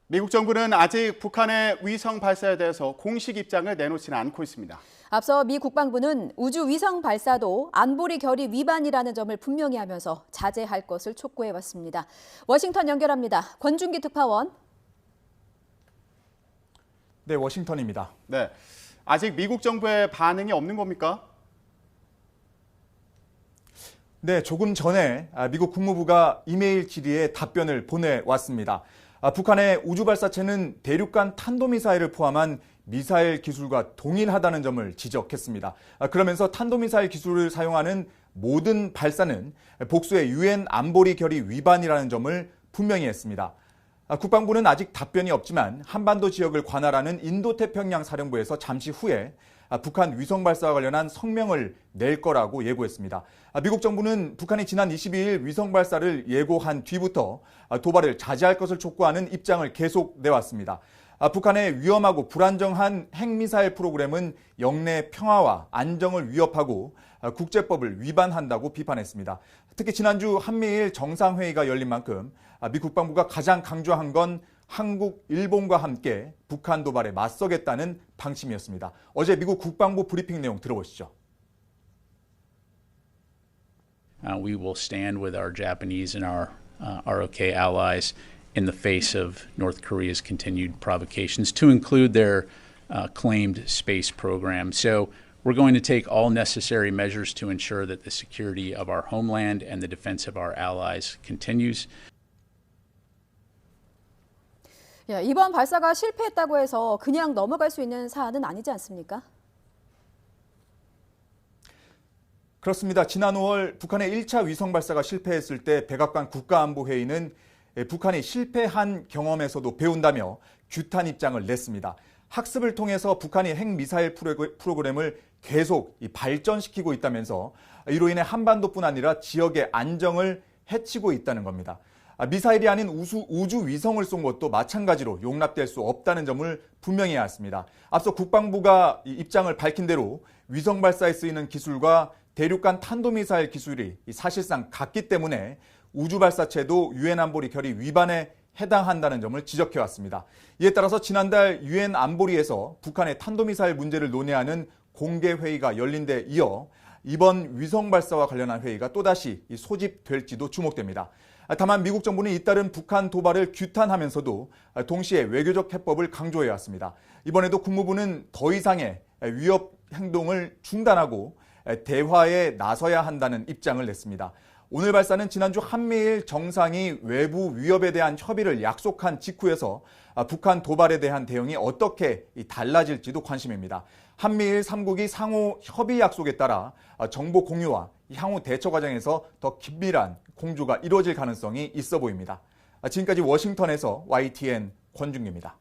미국 정부는 아직 북한의 위성 발사에 대해서 공식 입장을 내놓지는 않고 있습니다. 앞서 미 국방부는 우주 위성 발사도 안보리 결의 위반이라는 점을 분명히 하면서 자제할 것을 촉구해왔습니다. 워싱턴 연결합니다. 권준기 특파원. 네, 워싱턴입니다. 네, 아직 미국 정부의 반응이 없는 겁니까? 네, 조금 전에 미국 국무부가 이메일 질의에 답변을 보내왔습니다. 북한의 우주 발사체는 대륙간 탄도미사일을 포함한 미사일 기술과 동일하다는 점을 지적했습니다. 그러면서 탄도미사일 기술을 사용하는 모든 발사는 복수의 유엔 안보리 결의 위반이라는 점을 분명히 했습니다. 국방부는 아직 답변이 없지만 한반도 지역을 관할하는 인도태평양 사령부에서 잠시 후에 북한 위성 발사와 관련한 성명을 낼 거라고 예고했습니다. 미국 정부는 북한이 지난 22일 위성 발사를 예고한 뒤부터 도발을 자제할 것을 촉구하는 입장을 계속 내왔습니다. 북한의 위험하고 불안정한 핵미사일 프로그램은 영내 평화와 안정을 위협하고 국제법을 위반한다고 비판했습니다. 특히 지난주 한미일 정상회의가 열린 만큼 미 국방부가 가장 강조한 건 한국, 일본과 함께 북한 도발에 맞서겠다는 방침이었습니다. 어제 미국 국방부 브리핑 내용 들어보시죠. We will stand with our Japanese and our ROK allies in the face of North Korea's continued provocations, to include their claimed space program. So we're going to take all necessary measures to ensure that the security of our homeland and the defense of our allies continues. 이번 발사가 실패했다고 해서 그냥 넘어갈 수 있는 사안은 아니지 않습니까? 그렇습니다. 지난 5월 북한의 1차 위성 발사가 실패했을 때 백악관 국가안보회의는 북한이 실패한 경험에서도 배운다며 규탄 입장을 냈습니다. 학습을 통해서 북한이 핵미사일 프로그램을 계속 발전시키고 있다면서 이로 인해 한반도뿐 아니라 지역의 안정을 해치고 있다는 겁니다. 미사일이 아닌 우주 위성을 쏜 것도 마찬가지로 용납될 수 없다는 점을 분명히 해야 했습니다. 앞서 국방부가 입장을 밝힌 대로 위성 발사에 쓰이는 기술과 대륙간 탄도미사일 기술이 사실상 같기 때문에 우주 발사체도 유엔 안보리 결의 위반에 해당한다는 점을 지적해왔습니다. 이에 따라서 지난달 유엔 안보리에서 북한의 탄도미사일 문제를 논의하는 공개회의가 열린 데 이어 이번 위성 발사와 관련한 회의가 또다시 소집될지도 주목됩니다. 다만 미국 정부는 잇따른 북한 도발을 규탄하면서도 동시에 외교적 해법을 강조해왔습니다. 이번에도 국무부는 더 이상의 위협 행동을 중단하고 대화에 나서야 한다는 입장을 냈습니다. 오늘 발사는 지난주 한미일 정상이 외부 위협에 대한 협의를 약속한 직후여서 북한 도발에 대한 대응이 어떻게 달라질지도 관심입니다. 한미일 3국이 상호 협의 약속에 따라 정보 공유와 향후 대처 과정에서 더 긴밀한 공조가 이루어질 가능성이 있어 보입니다. 지금까지 워싱턴에서 YTN 권준기입니다.